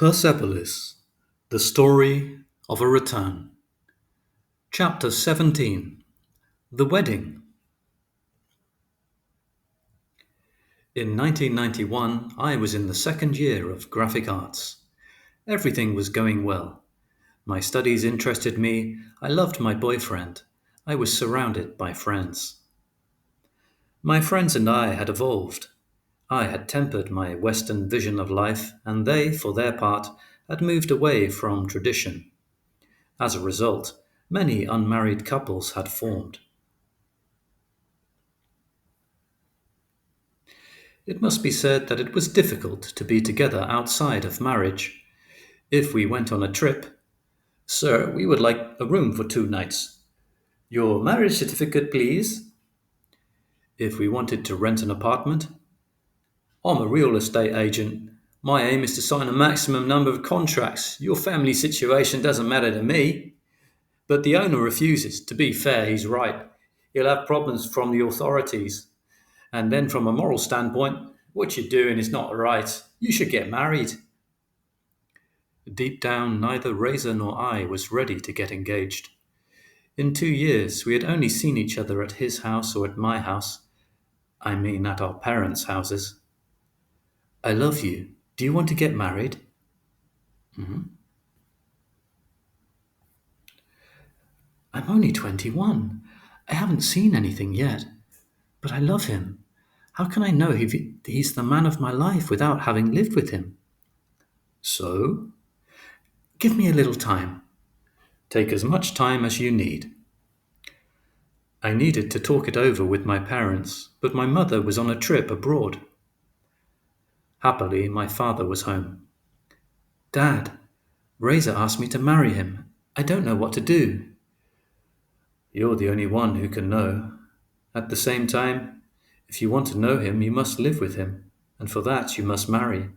Persepolis, the story of a return. Chapter 17. The Wedding. In 1991, I was in the second year of graphic arts. Everything was going well. My studies interested me. I loved my boyfriend. I was surrounded by friends. My friends and I had evolved. I had tempered my Western vision of life, and they, for their part, had moved away from tradition. As a result, many unmarried couples had formed. It must be said that it was difficult to be together outside of marriage. If we went on a trip, "Sir, we would like a room for 2 nights. Your marriage certificate, please." If we wanted to rent an apartment, "I'm a real estate agent. My aim is to sign a maximum number of contracts. Your family situation doesn't matter to me." But the owner refuses. To be fair, he's right. He'll have problems from the authorities. And then, from a moral standpoint, what you're doing is not right. You should get married. Deep down, neither Razor nor I was ready to get engaged. In 2 years, we had only seen each other at his house or at my house. I mean, at our parents' houses. "I love you. Do you want to get married?" "Mhm. I'm only 21. I haven't seen anything yet. But I love him. How can I know he's the man of my life without having lived with him?" "So?" "Give me a little time." "Take as much time as you need." I needed to talk it over with my parents, but my mother was on a trip abroad. Happily, my father was home. "Dad, Razor asked me to marry him. I don't know what to do." "You're the only one who can know. At the same time, if you want to know him, you must live with him, and for that you must marry.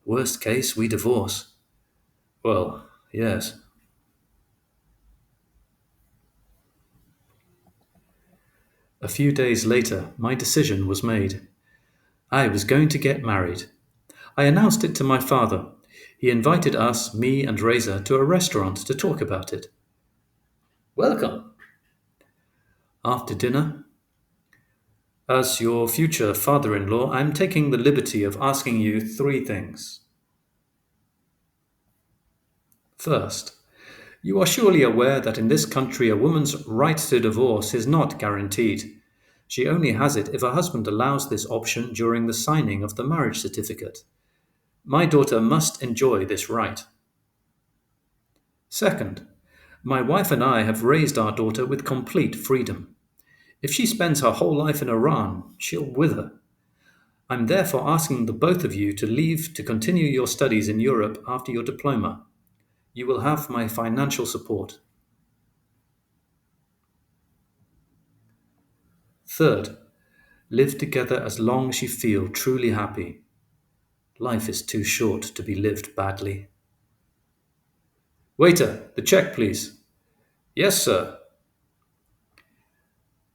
Worst case, we divorce." "Well, yes." A few days later, my decision was made. I was going to get married. I announced it to my father. He invited us, me and Razor, to a restaurant to talk about it. "Welcome." After dinner, "As your future father-in-law, I'm taking the liberty of asking you 3 things. First, you are surely aware that in this country a woman's right to divorce is not guaranteed. She only has it if her husband allows this option during the signing of the marriage certificate. My daughter must enjoy this right. Second, my wife and I have raised our daughter with complete freedom. If she spends her whole life in Iran, she'll wither. I'm therefore asking the both of you to leave to continue your studies in Europe after your diploma. You will have my financial support. Third, live together as long as you feel truly happy. Life is too short to be lived badly." "Waiter, the check, please." "Yes, sir."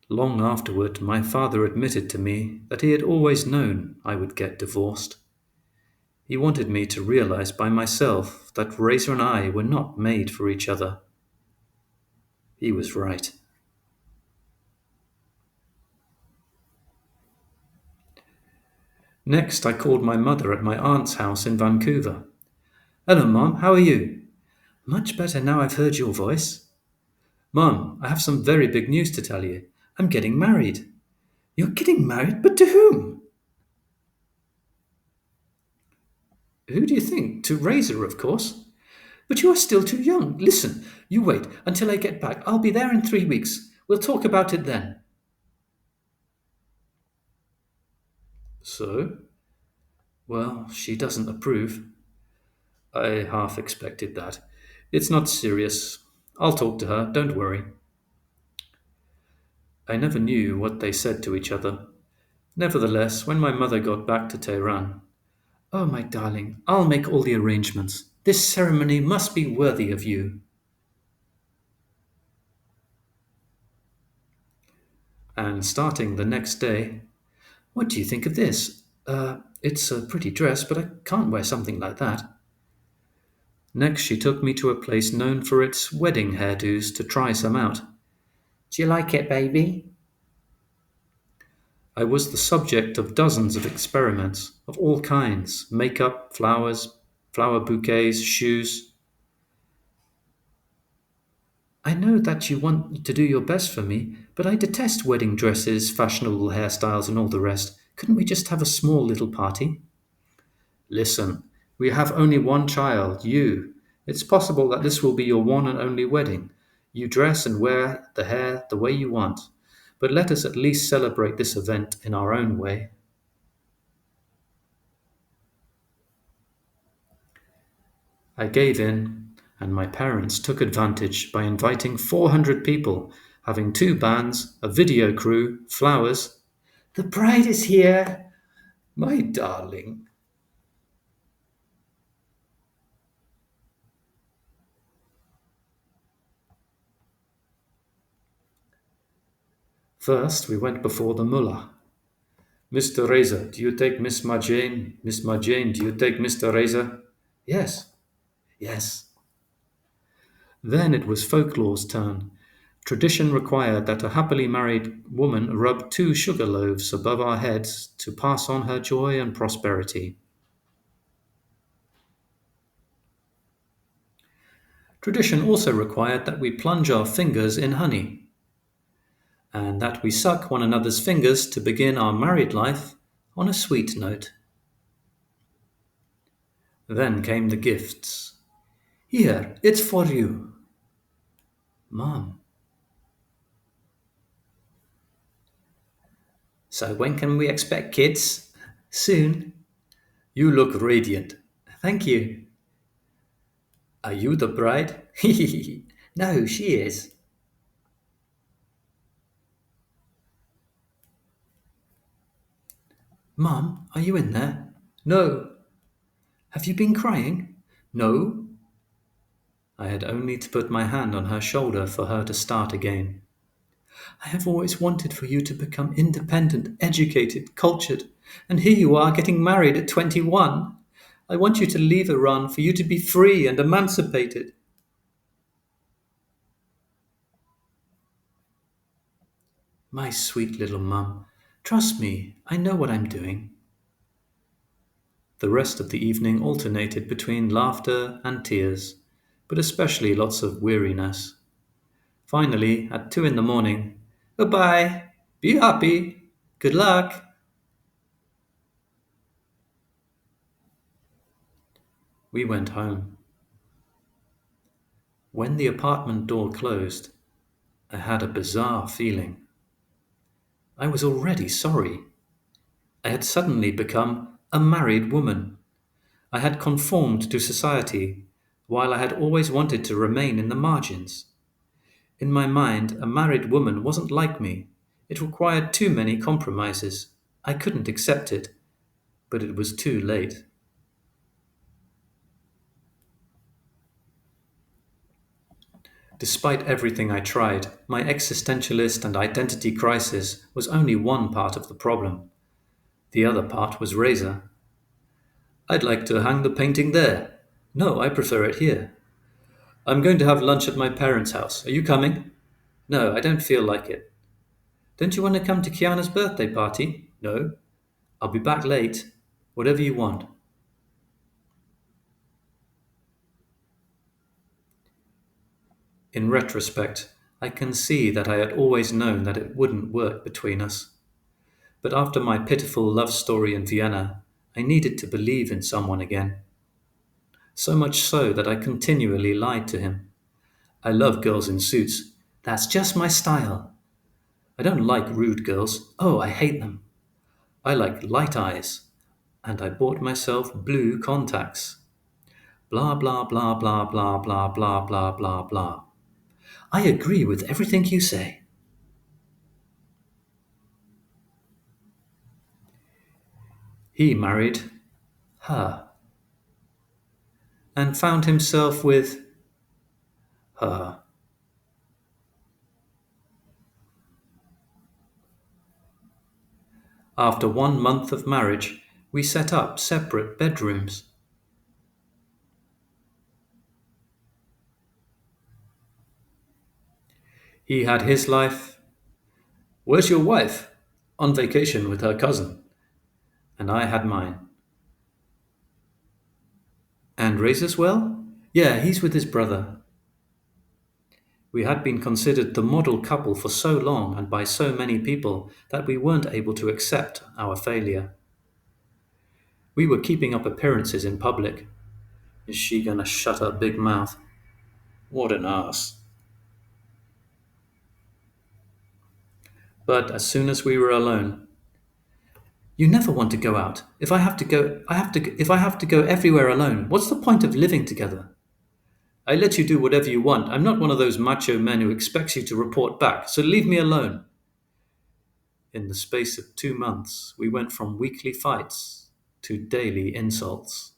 Long afterward, my father admitted to me that he had always known I would get divorced. He wanted me to realize by myself that Razor and I were not made for each other. He was right. Next, I called my mother at my aunt's house in Vancouver. "Hello, Mom, how are you?" "Much better now I've heard your voice." "Mom, I have some very big news to tell you. I'm getting married." "You're getting married? But to whom?" "Who do you think? To Razor, of course." "But you are still too young. Listen, you wait until I get back. I'll be there in 3 weeks. We'll talk about it then." "So?" "Well, she doesn't approve." "I half expected that. It's not serious. I'll talk to her, don't worry." I never knew what they said to each other. Nevertheless, when my mother got back to Tehran, "Oh, my darling, I'll make all the arrangements. This ceremony must be worthy of you." And starting the next day, "What do you think of this? It's a pretty dress, but I can't wear something like that. Next, she took me to a place known for its wedding hairdos to try some out. Do you like it, baby? I was the subject of dozens of experiments of all kinds: makeup, flowers, flower bouquets, shoes. I know that you want to do your best for me, but I detest wedding dresses, fashionable hairstyles, and all the rest. Couldn't we just have a small little party? Listen, we have only one child, you. It's possible that this will be your one and only wedding. You dress and wear the hair the way you want. But let us at least celebrate this event in our own way. I gave in, and my parents took advantage by inviting 400 people, having two bands, a video crew, flowers. The bride is here, my darling. First, we went before the mullah. Mr. Reza, do you take Miss Marjane? Miss Marjane, do you take Mr. Reza? Yes, yes. Then it was folklore's turn. Tradition required that a happily married woman rub two sugar loaves above our heads to pass on her joy and prosperity. Tradition also required that we plunge our fingers in honey, and that we suck one another's fingers to begin our married life on a sweet note. Then came the gifts. Here, it's for you. Mom. So when can we expect kids? Soon. You look radiant. Thank you. Are you the bride? No, she is. Mom, are you in there? No. Have you been crying? No. I had only to put my hand on her shoulder for her to start again. I have always wanted for you to become independent, educated, cultured, and here you are getting married at 21. I want you to leave Iran for you to be free and emancipated. My sweet little mum, trust me, I know what I'm doing. The rest of the evening alternated between laughter and tears, but especially lots of weariness. Finally, at 2 in the morning, goodbye, be happy, good luck. We went home. When the apartment door closed, I had a bizarre feeling. I was already sorry. I had suddenly become a married woman. I had conformed to society, while I had always wanted to remain in the margins. In my mind, a married woman wasn't like me. It required too many compromises. I couldn't accept it, but it was too late. Despite everything I tried, my existentialist and identity crisis was only one part of the problem. The other part was Reza. I'd like to hang the painting there. No, I prefer it here. I'm going to have lunch at my parents' house. Are you coming? No, I don't feel like it. Don't you want to come to Kiana's birthday party? No. I'll be back late. Whatever you want. In retrospect, I can see that I had always known that it wouldn't work between us. But after my pitiful love story in Vienna, I needed to believe in someone again. So much so that I continually lied to him. I love girls in suits. That's just my style. I don't like rude girls. Oh, I hate them. I like light eyes. And I bought myself blue contacts. Blah, blah, blah, blah, blah, blah, blah, blah, blah, blah. I agree with everything you say. He married her and found himself with her. After 1 month of marriage, We set up separate bedrooms. He had his life. Where's your wife? On vacation with her cousin. And I had mine. And raises well? Yeah, he's with his brother. We had been considered the model couple for so long and by so many people that we weren't able to accept our failure. We were keeping up appearances in public. Is she gonna shut her big mouth? What an ass. But as soon as we were alone, you never want to go out. If I have to go, if I have to go everywhere alone, what's the point of living together? I let you do whatever you want. I'm not one of those macho men who expects you to report back, so leave me alone. In the space of 2 months, we went from weekly fights to daily insults.